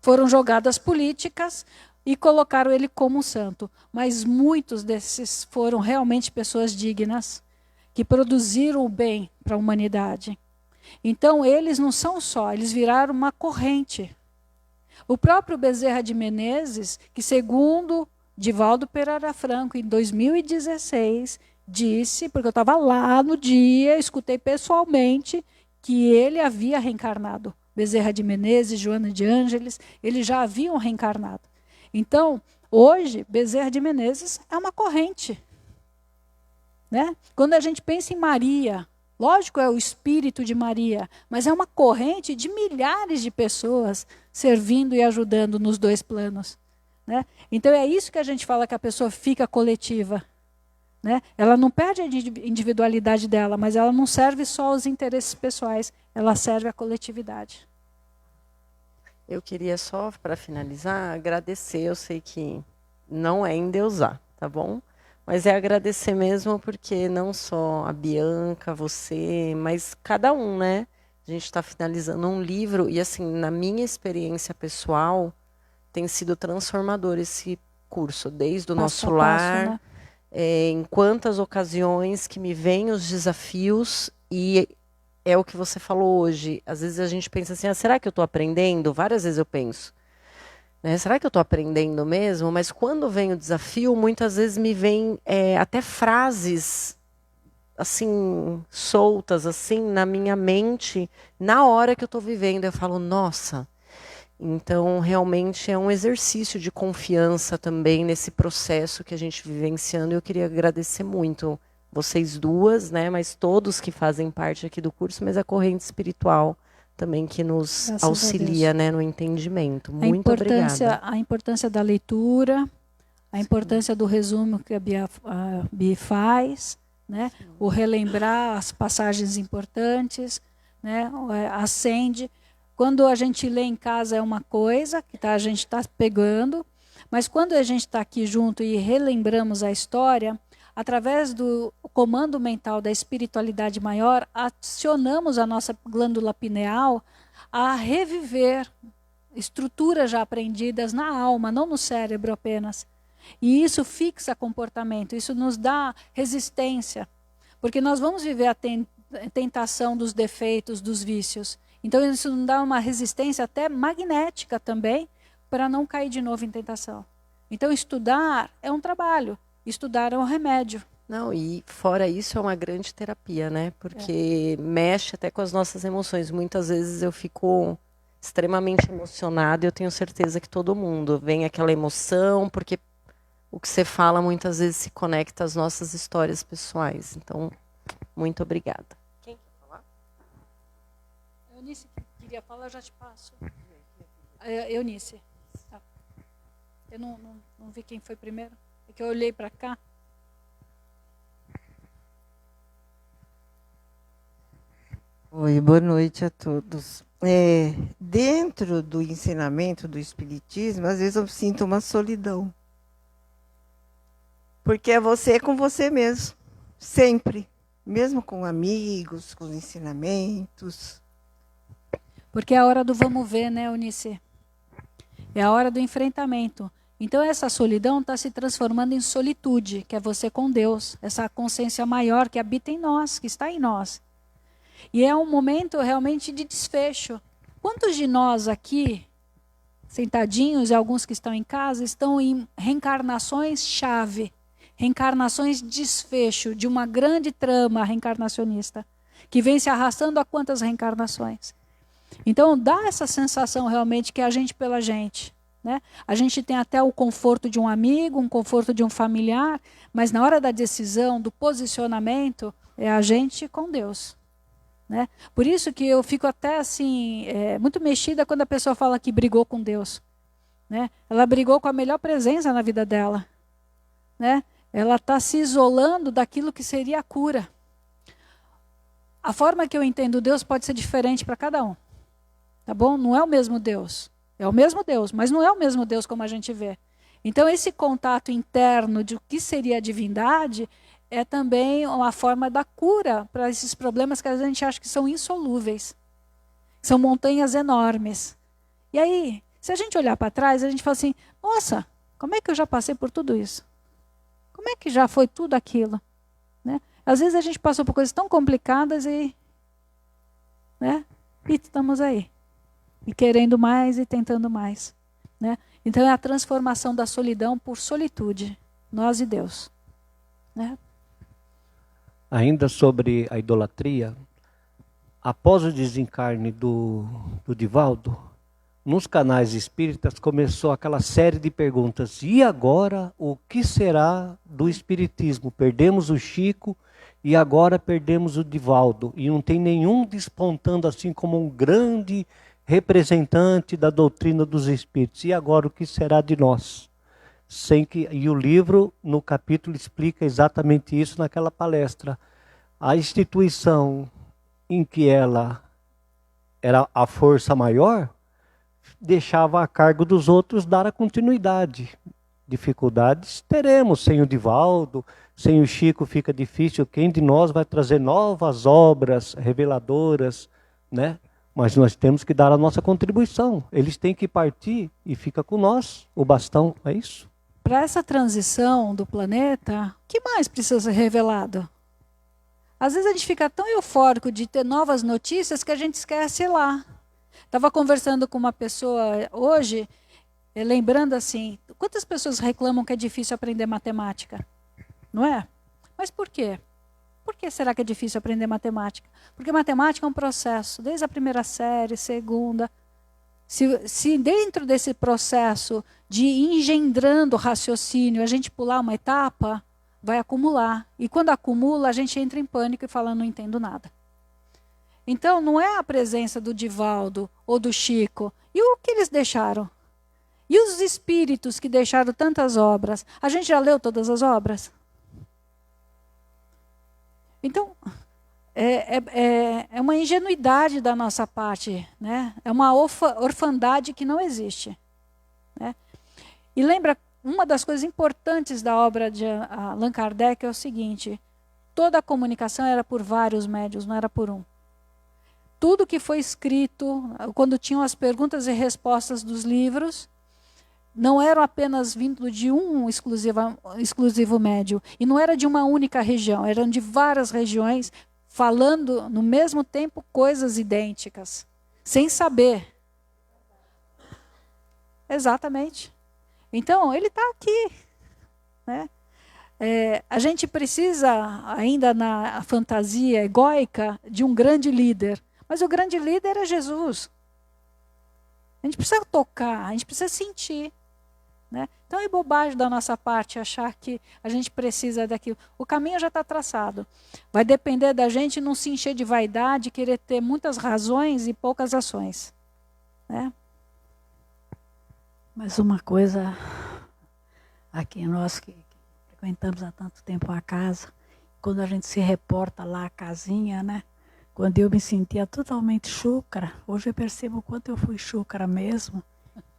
Foram jogadas políticas e colocaram ele como um santo. Mas muitos desses foram realmente pessoas dignas, que produziram o bem para a humanidade. Então, eles não são só, eles viraram uma corrente. O próprio Bezerra de Menezes, que segundo Divaldo Pereira Franco, em 2016, disse, porque eu estava lá no dia, escutei pessoalmente, que ele havia reencarnado. Bezerra de Menezes, Joana de Ângeles, eles já haviam reencarnado. Então, hoje, Bezerra de Menezes é uma corrente. Né? Quando a gente pensa em Maria, lógico, é o espírito de Maria, mas é uma corrente de milhares de pessoas servindo e ajudando nos dois planos. Né? Então é isso que a gente fala que a pessoa fica coletiva. Né? Ela não perde a individualidade dela, mas ela não serve só aos interesses pessoais, ela serve à coletividade. Eu queria só, para finalizar, agradecer. Eu sei que não é endeusar, tá bom? Mas é agradecer mesmo, porque não só a Bianca, você, mas cada um, né? A gente está finalizando um livro e, assim, na minha experiência pessoal, tem sido transformador esse curso, desde o nosso lar, né? Em quantas ocasiões que me vêm os desafios, e é o que você falou hoje. Às vezes a gente pensa assim, será que eu estou aprendendo? Várias vezes eu penso. Né? Será que eu estou aprendendo mesmo? Mas quando vem o desafio, muitas vezes me vem até frases assim, soltas, assim, na minha mente, na hora que eu estou vivendo. Eu falo, nossa... Então, realmente é um exercício de confiança também nesse processo que a gente vivenciando. Eu queria agradecer muito vocês duas, né, mas todos que fazem parte aqui do curso, mas a corrente espiritual também que nos auxilia, né, no entendimento. Muito obrigada. A importância da leitura, a importância do resumo que a Bia faz, né, o relembrar as passagens importantes, né, acende. Quando a gente lê em casa é uma coisa, que a gente está pegando, mas quando a gente está aqui junto e relembramos a história, através do comando mental da espiritualidade maior, acionamos a nossa glândula pineal a reviver estruturas já aprendidas na alma, não no cérebro apenas. E isso fixa comportamento, isso nos dá resistência, porque nós vamos viver a tentação dos defeitos, dos vícios. Então, isso nos dá uma resistência até magnética também, para não cair de novo em tentação. Então, estudar é um trabalho, estudar é um remédio. Não, e fora isso é uma grande terapia, né? Porque mexe até com as nossas emoções. Muitas vezes eu fico extremamente emocionada e eu tenho certeza que todo mundo vem aquela emoção, porque o que você fala muitas vezes se conecta às nossas histórias pessoais. Então, muito obrigada. Eunice, queria falar, eu já te passo. Eunice. Eu não vi quem foi primeiro. É que eu olhei para cá. Oi, boa noite a todos. Dentro do ensinamento do Espiritismo, às vezes eu sinto uma solidão. Porque é você com você mesmo, sempre. Mesmo com amigos, com ensinamentos. Porque é a hora do vamos ver, né, Eunice? É a hora do enfrentamento. Então essa solidão está se transformando em solitude, que é você com Deus, essa consciência maior que habita em nós, que está em nós. E é um momento realmente de desfecho. Quantos de nós aqui, sentadinhos e alguns que estão em casa, estão em reencarnações-chave, reencarnações de desfecho de uma grande trama reencarnacionista, que vem se arrastando a quantas reencarnações? Então dá essa sensação realmente que é a gente pela gente. Né? A gente tem até o conforto de um amigo, um conforto de um familiar, mas na hora da decisão, do posicionamento, é a gente com Deus. Né? Por isso que eu fico até assim, muito mexida quando a pessoa fala que brigou com Deus. Né? Ela brigou com a melhor presença na vida dela. Né? Ela está se isolando daquilo que seria a cura. A forma que eu entendo Deus pode ser diferente para cada um. Tá bom? Não é o mesmo Deus. É o mesmo Deus, mas não é o mesmo Deus como a gente vê. Então esse contato interno de o que seria a divindade é também uma forma da cura para esses problemas que a gente acha que são insolúveis. São montanhas enormes. E aí, se a gente olhar para trás, a gente fala assim, nossa, como é que eu já passei por tudo isso? Como é que já foi tudo aquilo? Né? Às vezes a gente passou por coisas tão complicadas e estamos aí. E querendo mais e tentando mais. Né? Então é a transformação da solidão por solitude. Nós e Deus. Né? Ainda sobre a idolatria, após o desencarne do Divaldo, nos canais espíritas começou aquela série de perguntas. E agora, o que será do espiritismo? Perdemos o Chico e agora perdemos o Divaldo. E não tem nenhum despontando assim como um grande representante da doutrina dos espíritos. E agora o que será de nós? E o livro, no capítulo, explica exatamente isso naquela palestra. A instituição em que ela era a força maior, deixava a cargo dos outros dar a continuidade. Dificuldades teremos, sem o Divaldo, sem o Chico fica difícil. Quem de nós vai trazer novas obras reveladoras, né? Mas nós temos que dar a nossa contribuição. Eles têm que partir e fica com nós o bastão, é isso? Para essa transição do planeta, o que mais precisa ser revelado? Às vezes a gente fica tão eufórico de ter novas notícias que a gente esquece lá. Estava conversando com uma pessoa hoje, lembrando assim, quantas pessoas reclamam que é difícil aprender matemática? Não é? Mas por quê? Por que será que é difícil aprender matemática? Porque matemática é um processo, desde a primeira série, segunda. Se dentro desse processo de engendrando raciocínio, a gente pular uma etapa, vai acumular. E quando acumula, a gente entra em pânico e fala, não entendo nada. Então, não é a presença do Divaldo ou do Chico. E o que eles deixaram? E os espíritos que deixaram tantas obras? A gente já leu todas as obras? Então, é uma ingenuidade da nossa parte, né? É uma orfandade que não existe. Né? E lembra, uma das coisas importantes da obra de Allan Kardec é o seguinte, toda a comunicação era por vários médiuns, não era por um. Tudo que foi escrito, quando tinham as perguntas e respostas dos livros, não eram apenas vindo de um exclusivo médium. E não era de uma única região, eram de várias regiões, falando no mesmo tempo coisas idênticas, sem saber. Exatamente. Então, ele está aqui. Né? A gente precisa, ainda na fantasia egóica, de um grande líder. Mas o grande líder é Jesus. A gente precisa tocar, a gente precisa sentir. Né? Então é bobagem da nossa parte achar que a gente precisa daquilo. O caminho já está traçado. Vai depender da gente não se encher de vaidade, querer ter muitas razões e poucas ações. Né? Mas uma coisa, aqui nós que frequentamos há tanto tempo a casa, quando a gente se reporta lá a casinha, né? Quando eu me sentia totalmente chúcara, hoje eu percebo o quanto eu fui chúcara mesmo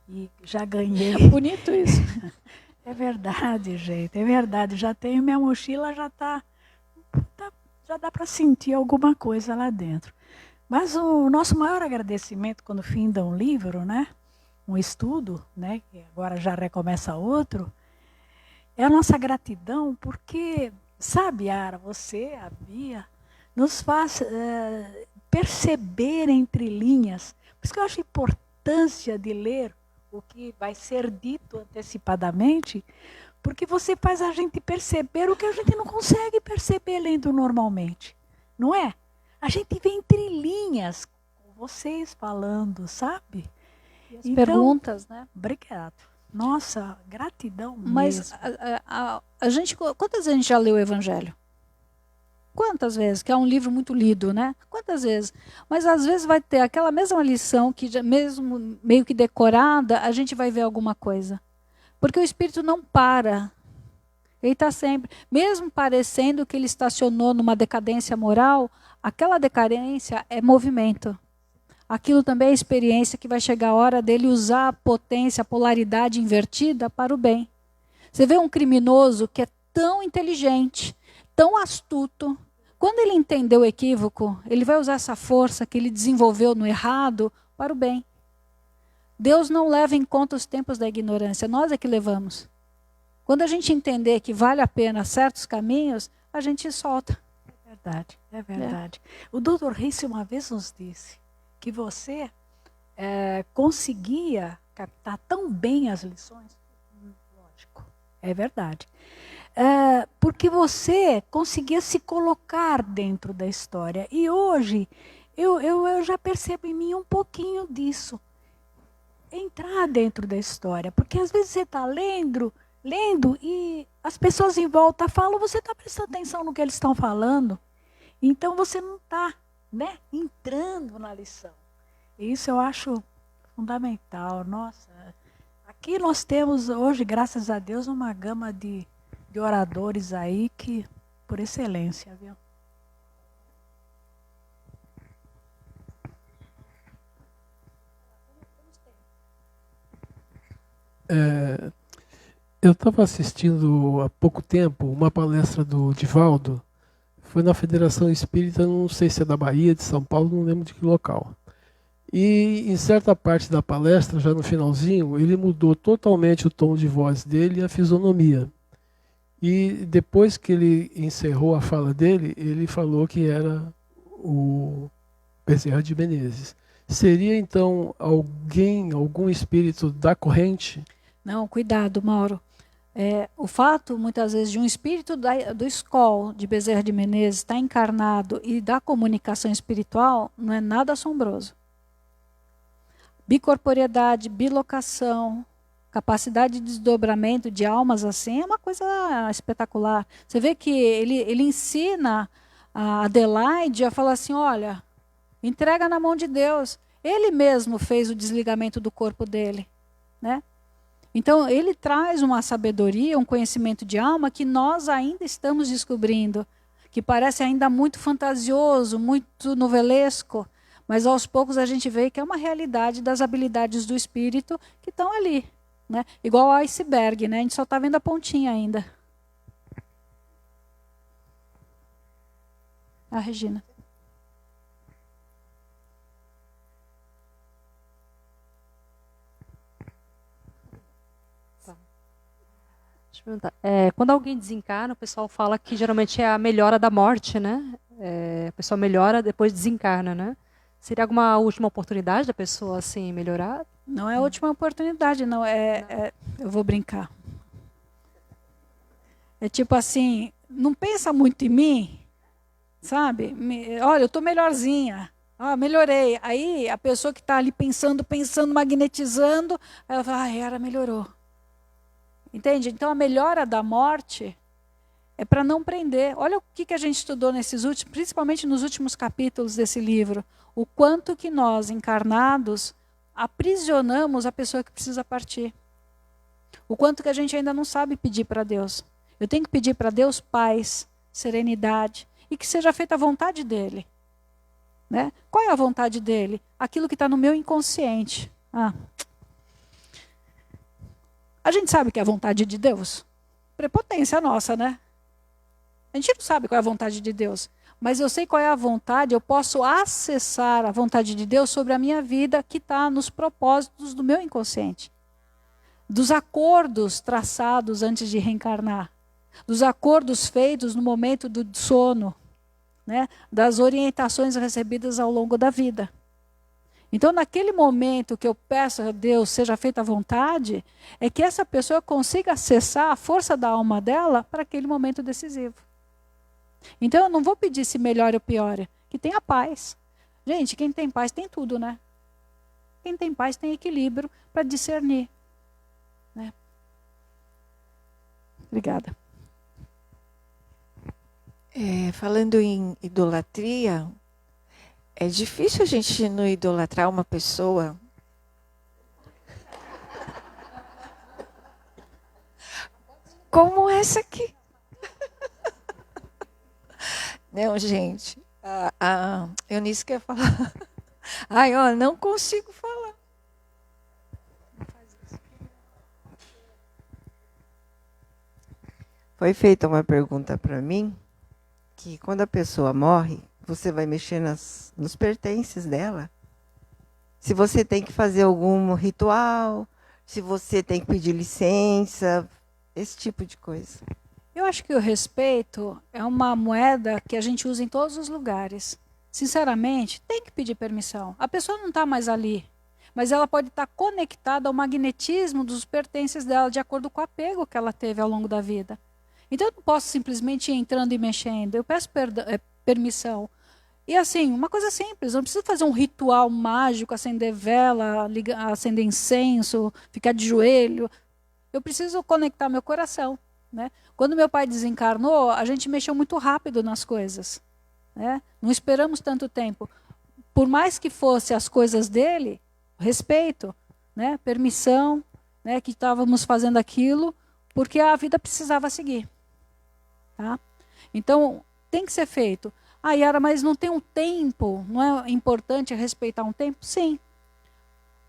e já ganhei. É bonito isso. É verdade, gente, é verdade. Já tenho minha mochila, já dá para sentir alguma coisa lá dentro. Mas o nosso maior agradecimento quando finda um livro, né? Um estudo, né? Que agora já recomeça outro, é a nossa gratidão, porque, sabe, Yara, você, a Bia, nos faz perceber entre linhas. Por isso que eu acho a importância de ler o que vai ser dito antecipadamente, porque você faz a gente perceber o que a gente não consegue perceber lendo normalmente, não é? A gente vê entre linhas, com vocês falando, sabe? E as perguntas, né? Obrigado. Nossa, gratidão Mas mesmo. a gente, quantas vezes a gente já leu o Evangelho? Quantas vezes? Que é um livro muito lido, né? Quantas vezes? Mas às vezes vai ter aquela mesma lição que já, mesmo meio que decorada, a gente vai ver alguma coisa. Porque o Espírito não para. Ele está sempre, mesmo parecendo que ele estacionou numa decadência moral, aquela decadência é movimento. Aquilo também é experiência que vai chegar a hora dele usar a potência, a polaridade invertida para o bem. Você vê um criminoso que é tão inteligente, tão astuto. Quando ele entender o equívoco, ele vai usar essa força que ele desenvolveu no errado para o bem. Deus não leva em conta os tempos da ignorância, nós é que levamos. Quando a gente entender que vale a pena certos caminhos, a gente solta. É verdade, é verdade. O Dr. Reis uma vez nos disse que você conseguia captar tão bem as lições. Lógico, é verdade. Porque você conseguia se colocar dentro da história. E hoje, eu já percebo em mim um pouquinho disso. Entrar dentro da história. Porque às vezes você está lendo e as pessoas em volta falam, você está prestando atenção no que eles estão falando. Então você não está, né, entrando na lição. Isso eu acho fundamental. Nossa, aqui nós temos hoje, graças a Deus, uma gama de oradores aí que, por excelência, viu? Eu estava assistindo há pouco tempo uma palestra do Divaldo, foi na Federação Espírita, não sei se é da Bahia, de São Paulo, não lembro de que local. E em certa parte da palestra, já no finalzinho, ele mudou totalmente o tom de voz dele e a fisionomia. E depois que ele encerrou a fala dele, ele falou que era o Bezerra de Menezes. Seria então algum espírito da corrente? Não, cuidado, Mauro. O fato, muitas vezes, de um espírito do escol de Bezerra de Menezes estar encarnado e da comunicação espiritual não é nada assombroso. Bicorporeidade, bilocação, capacidade de desdobramento de almas assim é uma coisa espetacular. Você vê que ele ensina a Adelaide a falar assim, olha, entrega na mão de Deus. Ele mesmo fez o desligamento do corpo dele, né? Então, ele traz uma sabedoria, um conhecimento de alma que nós ainda estamos descobrindo, que parece ainda muito fantasioso, muito novelesco, mas aos poucos a gente vê que é uma realidade das habilidades do espírito que estão ali, né? Igual ao iceberg, né? A gente só está vendo a pontinha ainda. A Regina. Quando alguém desencarna, o pessoal fala que geralmente é a melhora da morte, né? A pessoa melhora, depois desencarna, né? Seria alguma última oportunidade da pessoa assim melhorar? Não é a última oportunidade, não. Eu vou brincar. É tipo assim, não pensa muito em mim, sabe? Olha, eu estou melhorzinha. Melhorei. Aí a pessoa que está ali pensando, magnetizando, ela fala, ela melhorou. Entende? Então a melhora da morte é para não prender. Olha o que a gente estudou principalmente nos últimos capítulos desse livro. O quanto que nós, encarnados, aprisionamos a pessoa que precisa partir. O quanto que a gente ainda não sabe pedir para Deus. Eu tenho que pedir para Deus paz, serenidade e que seja feita a vontade dele. Né? Qual é a vontade dele? Aquilo que está no meu inconsciente. A gente sabe que é a vontade de Deus? Prepotência nossa, né? A gente não sabe qual é a vontade de Deus. mas eu sei qual é a vontade, eu posso acessar a vontade de Deus sobre a minha vida que está nos propósitos do meu inconsciente. Dos acordos traçados antes de reencarnar. Dos acordos feitos no momento do sono. Né? Das orientações recebidas ao longo da vida. Então, naquele momento que eu peço a Deus seja feita a vontade, é que essa pessoa consiga acessar a força da alma dela para aquele momento decisivo. Então, eu não vou pedir se melhore ou piore, que tenha paz. Gente, quem tem paz tem tudo, né? Quem tem paz tem equilíbrio para discernir. Né? Obrigada. Falando em idolatria, é difícil a gente não idolatrar uma pessoa. Como essa aqui. Não, gente. A Eunice quer falar. Ai, ó, não consigo falar. Foi feita uma pergunta para mim, que quando a pessoa morre, você vai mexer nos pertences dela. Se você tem que fazer algum ritual, se você tem que pedir licença, esse tipo de coisa. Eu acho que o respeito é uma moeda que a gente usa em todos os lugares. Sinceramente, tem que pedir permissão. A pessoa não está mais ali, mas ela pode estar conectada ao magnetismo dos pertences dela, de acordo com o apego que ela teve ao longo da vida. Então eu não posso simplesmente ir entrando e mexendo. Eu peço permissão. E assim, uma coisa simples, não preciso fazer um ritual mágico, acender vela, acender incenso, ficar de joelho. Eu preciso conectar meu coração. Né? Quando meu pai desencarnou, a gente mexeu muito rápido nas coisas. Né? Não esperamos tanto tempo. Por mais que fosse as coisas dele, respeito, né? Permissão, né? Que estávamos fazendo aquilo, porque a vida precisava seguir. Tá? Então, tem que ser feito. Ah, Yara, mas não tem um tempo? Não é importante respeitar um tempo? Sim.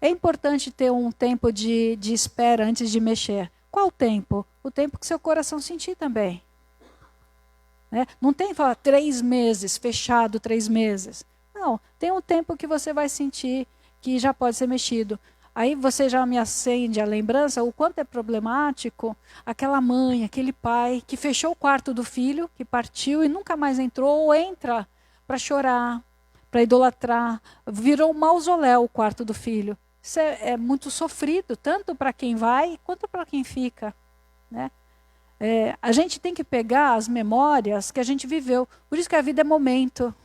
É importante ter um tempo de espera antes de mexer. Qual tempo? O tempo que seu coração sentir também. Né? Não tem, falar 3 meses, fechado 3 meses. Não, tem um tempo que você vai sentir que já pode ser mexido. Aí você já me acende a lembrança, o quanto é problemático aquela mãe, aquele pai que fechou o quarto do filho, que partiu e nunca mais entrou, ou entra para chorar, para idolatrar. Virou um mausoléu o quarto do filho. Isso é muito sofrido, tanto para quem vai, quanto para quem fica. Né? A gente tem que pegar as memórias que a gente viveu. Por isso que a vida é momento.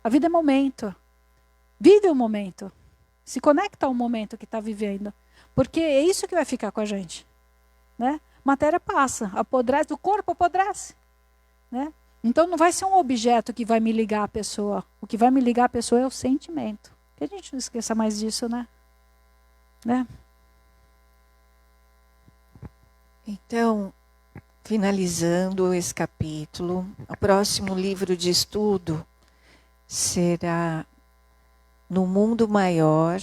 A vida é momento. Vive o momento. Se conecta ao momento que está vivendo. Porque é isso que vai ficar com a gente. Né? Matéria passa, apodrece, o corpo apodrece. Né? Então não vai ser um objeto que vai me ligar à pessoa. O que vai me ligar à pessoa é o sentimento. Que a gente não esqueça mais disso, né? Então, finalizando esse capítulo, o próximo livro de estudo será No Mundo Maior.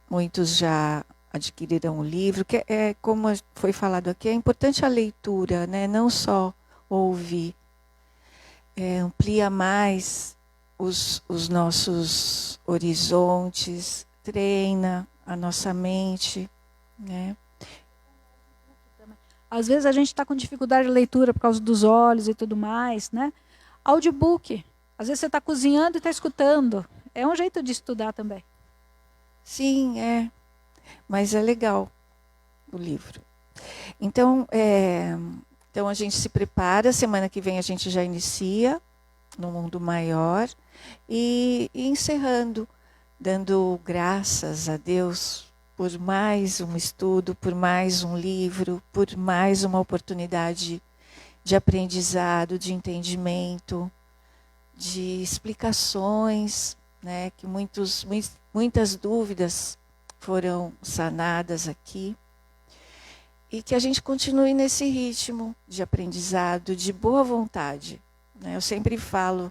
Muitos já adquiriram o livro, que como foi falado aqui, é importante a leitura, né? Não só ouvir. Amplia mais os nossos horizontes, treina a nossa mente, né? Às vezes a gente está com dificuldade de leitura por causa dos olhos e tudo mais, né? Audiobook. Às vezes você está cozinhando e está escutando. É um jeito de estudar também. Sim, mas é legal o livro. Então a gente se prepara, semana que vem a gente já inicia No Mundo Maior e encerrando, dando graças a Deus por mais um estudo, por mais um livro, por mais uma oportunidade de aprendizado, de entendimento, de explicações, né, que muitas dúvidas foram sanadas aqui. E que a gente continue nesse ritmo de aprendizado, de boa vontade. Né? Eu sempre falo,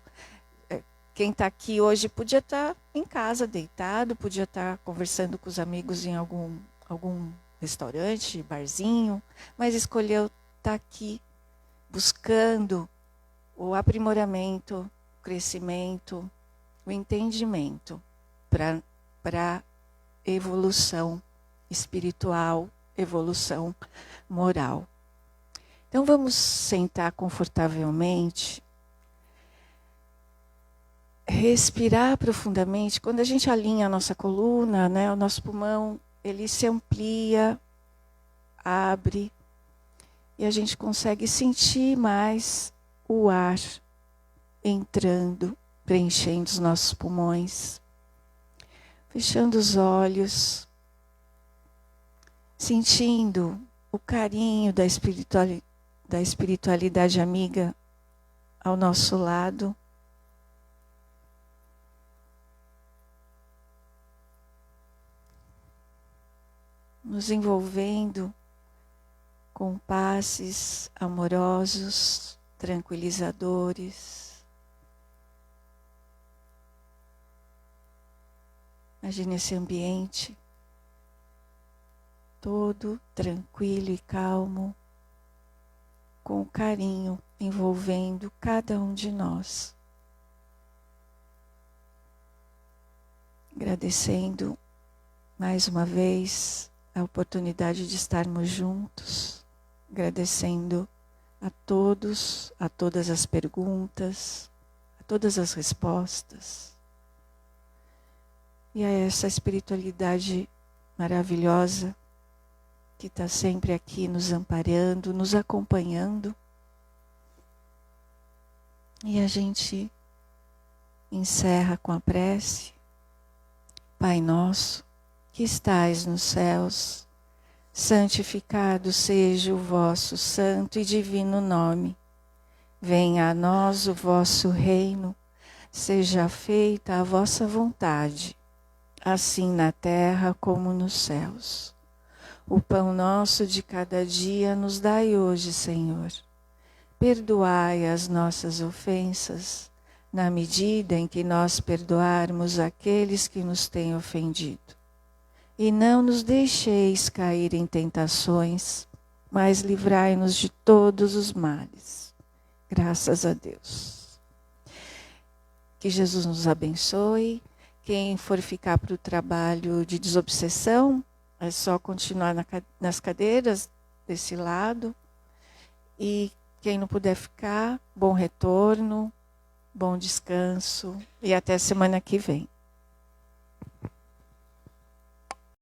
quem está aqui hoje podia estar em casa, deitado, podia estar conversando com os amigos em algum restaurante, barzinho, mas escolheu estar aqui buscando o aprimoramento, o crescimento, o entendimento para evolução espiritual, evolução moral. Então vamos sentar confortavelmente, respirar profundamente. Quando a gente alinha a nossa coluna, né, o nosso pulmão, ele se amplia, abre, e a gente consegue sentir mais o ar entrando, preenchendo os nossos pulmões. Fechando os olhos, sentindo o carinho da espiritualidade amiga ao nosso lado. Nos envolvendo com passes amorosos, tranquilizadores. Imagine esse ambiente todo tranquilo e calmo, com carinho envolvendo cada um de nós. Agradecendo mais uma vez a oportunidade de estarmos juntos, agradecendo a todos, a todas as perguntas, a todas as respostas. E a essa espiritualidade maravilhosa que está sempre aqui nos amparando, nos acompanhando. E a gente encerra com a prece. Pai nosso, que estais nos céus, santificado seja o vosso santo e divino nome. Venha a nós o vosso reino, seja feita a vossa vontade, assim na terra como nos céus. O pão nosso de cada dia nos dai hoje, Senhor. Perdoai as nossas ofensas, na medida em que nós perdoarmos aqueles que nos têm ofendido. E não nos deixeis cair em tentações, mas livrai-nos de todos os males. Graças a Deus. Que Jesus nos abençoe. Quem for ficar para o trabalho de desobsessão, é só continuar nas cadeiras desse lado. E quem não puder ficar, bom retorno, bom descanso e até semana que vem.